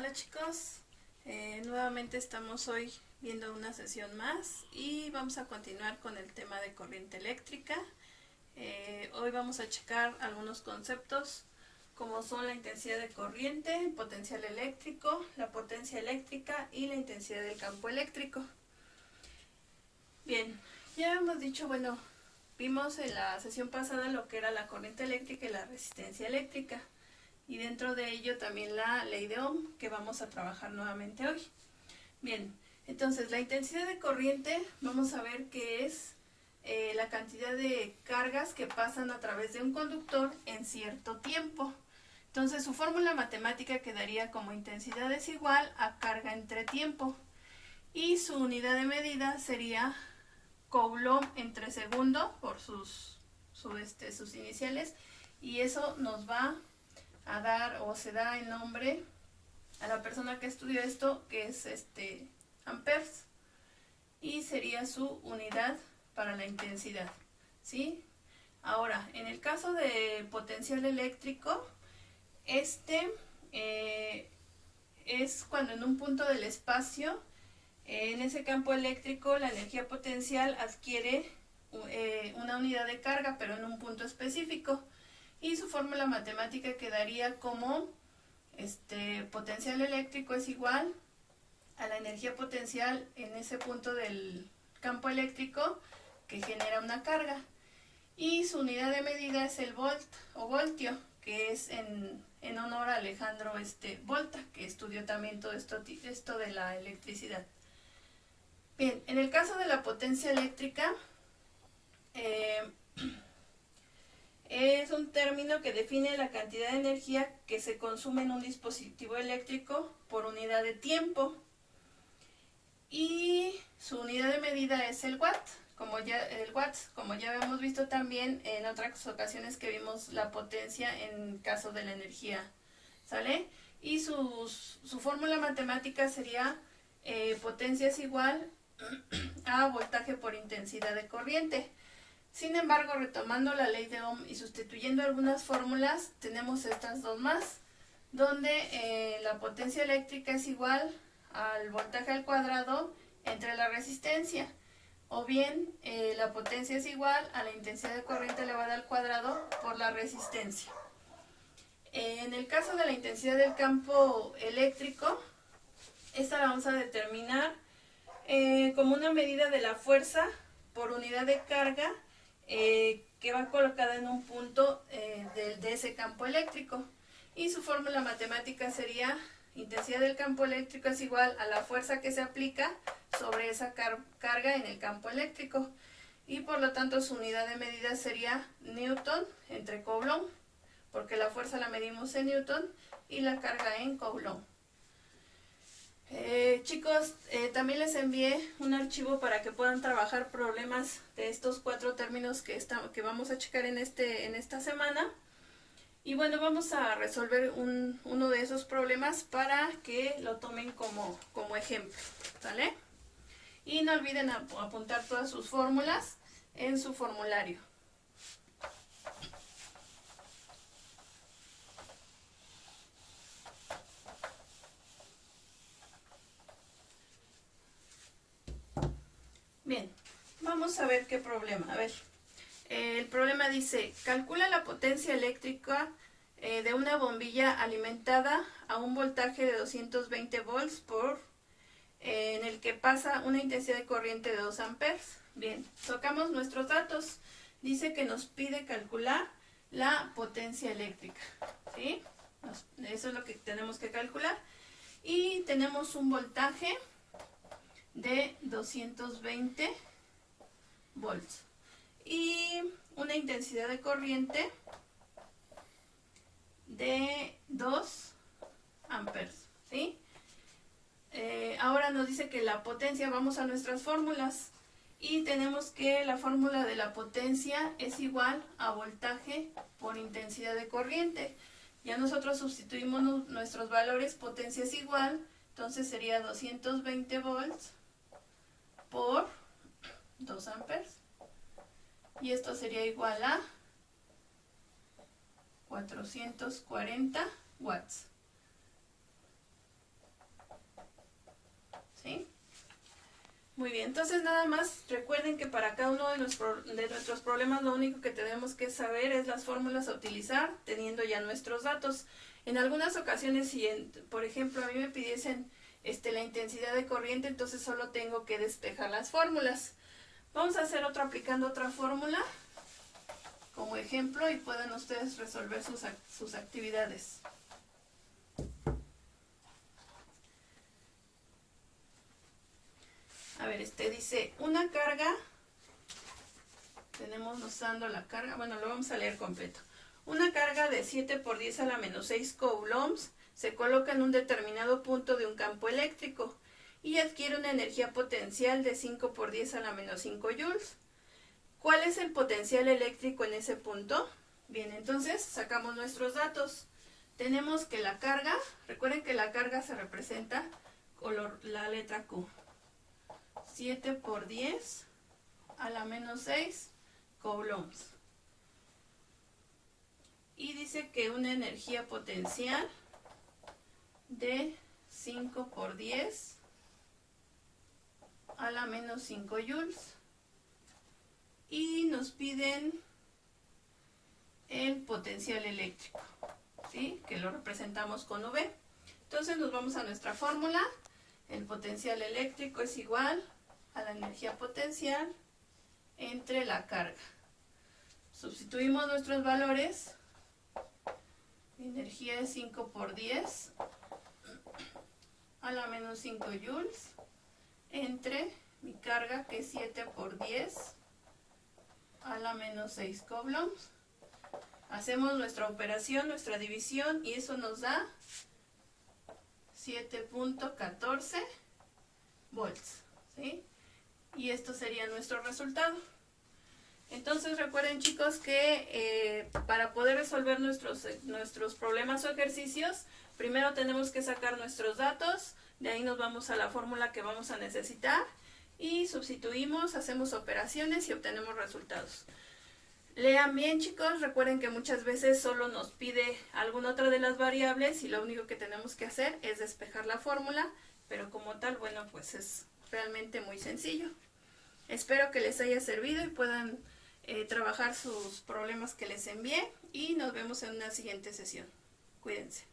Hola chicos, nuevamente estamos hoy viendo una sesión más y vamos a continuar con el tema de corriente eléctrica. Hoy vamos a checar algunos conceptos como son la intensidad de corriente, el potencial eléctrico, la potencia eléctrica y la intensidad del campo eléctrico. Bien, ya hemos dicho, vimos en la sesión pasada lo que era la corriente eléctrica y la resistencia eléctrica. Y dentro de ello también la ley de Ohm, que vamos a trabajar nuevamente hoy. Bien, entonces la intensidad de corriente, vamos a ver que es la cantidad de cargas que pasan a través de un conductor en cierto tiempo. Entonces su fórmula matemática quedaría como intensidad es igual a carga entre tiempo. Y su unidad de medida sería Coulomb entre segundo por sus iniciales. Y eso nos va a dar o se da el nombre a la persona que estudió esto, que es amperes, y sería su unidad para la intensidad, ¿sí? Ahora, en el caso de potencial eléctrico, es cuando en un punto del espacio, en ese campo eléctrico, la energía potencial adquiere una unidad de carga, pero en un punto específico. Y su fórmula matemática quedaría como potencial eléctrico es igual a la energía potencial en ese punto del campo eléctrico que genera una carga. Y su unidad de medida es el volt o voltio, que es en honor a Alejandro Volta, que estudió también todo esto de la electricidad. Bien, en el caso de la potencia eléctrica, es un término que define la cantidad de energía que se consume en un dispositivo eléctrico por unidad de tiempo. Y su unidad de medida es el watt, como ya habíamos visto también en otras ocasiones que vimos la potencia en caso de la energía, ¿sale? Y su fórmula matemática sería potencia es igual a voltaje por intensidad de corriente. Sin embargo, retomando la ley de Ohm y sustituyendo algunas fórmulas, tenemos estas dos más, donde la potencia eléctrica es igual al voltaje al cuadrado entre la resistencia, o bien la potencia es igual a la intensidad de corriente elevada al cuadrado por la resistencia. En el caso de la intensidad del campo eléctrico, esta la vamos a determinar como una medida de la fuerza por unidad de carga que va colocada en un punto de ese campo eléctrico. Y su fórmula matemática sería intensidad del campo eléctrico es igual a la fuerza que se aplica sobre esa carga en el campo eléctrico. Y por lo tanto su unidad de medida sería Newton entre Coulomb, porque la fuerza la medimos en Newton y la carga en Coulomb. Chicos, también les envié un archivo para que puedan trabajar problemas de estos 4 términos que vamos a checar en esta semana. Y bueno, vamos a resolver uno de esos problemas para que lo tomen como ejemplo, ¿vale? Y no olviden apuntar todas sus fórmulas en su formulario. Bien, vamos a ver qué problema. A ver, el problema dice, calcula la potencia eléctrica de una bombilla alimentada a un voltaje de 220 volts en el que pasa una intensidad de corriente de 2 amperes. Bien, tocamos nuestros datos. Dice que nos pide calcular la potencia eléctrica, ¿sí? Eso es lo que tenemos que calcular. Y tenemos un voltaje de 220 volts y una intensidad de corriente de 2 amperes, ¿sí? Ahora nos dice que la potencia, vamos a nuestras fórmulas y tenemos que la fórmula de la potencia es igual a voltaje por intensidad de corriente. Ya nosotros sustituimos nuestros valores, potencia es igual, entonces sería 220 volts por 2 amperes. Y esto sería igual a 440 watts. Muy bien, entonces nada más recuerden que para cada uno de nuestros problemas lo único que tenemos que saber es las fórmulas a utilizar teniendo ya nuestros datos. En algunas ocasiones, si por ejemplo a mí me pidiesen la intensidad de corriente, entonces solo tengo que despejar las fórmulas. Vamos a hacer aplicando otra fórmula como ejemplo y puedan ustedes resolver sus actividades. A ver, dice, una carga, tenemos usando la carga, bueno, lo vamos a leer completo. Una carga de 7 por 10 a la menos 6 coulombs se coloca en un determinado punto de un campo eléctrico y adquiere una energía potencial de 5 por 10 a la menos 5 joules. ¿Cuál es el potencial eléctrico en ese punto? Bien, entonces sacamos nuestros datos. Tenemos que la carga, recuerden que la carga se representa con la letra Q. 7 por 10 a la menos 6 coulombs. Y dice que una energía potencial de 5 por 10 a la menos 5 joules. Y nos piden el potencial eléctrico, ¿sí? Que lo representamos con V. Entonces nos vamos a nuestra fórmula. El potencial eléctrico es igual a la energía potencial entre la carga. Sustituimos nuestros valores. Mi energía es 5 por 10 a la menos 5 joules entre mi carga, que es 7 por 10 a la menos 6 coulombs. Hacemos nuestra operación, nuestra división, y eso nos da 7.14 volts, ¿sí? Y esto sería nuestro resultado. Entonces recuerden, chicos, que para poder resolver nuestros problemas o ejercicios, primero tenemos que sacar nuestros datos, de ahí nos vamos a la fórmula que vamos a necesitar y sustituimos, hacemos operaciones y obtenemos resultados. Lean bien, chicos, recuerden que muchas veces solo nos pide alguna otra de las variables y lo único que tenemos que hacer es despejar la fórmula, pero como tal, bueno, pues es realmente muy sencillo. Espero que les haya servido y puedan trabajar sus problemas que les envié y nos vemos en una siguiente sesión. Cuídense.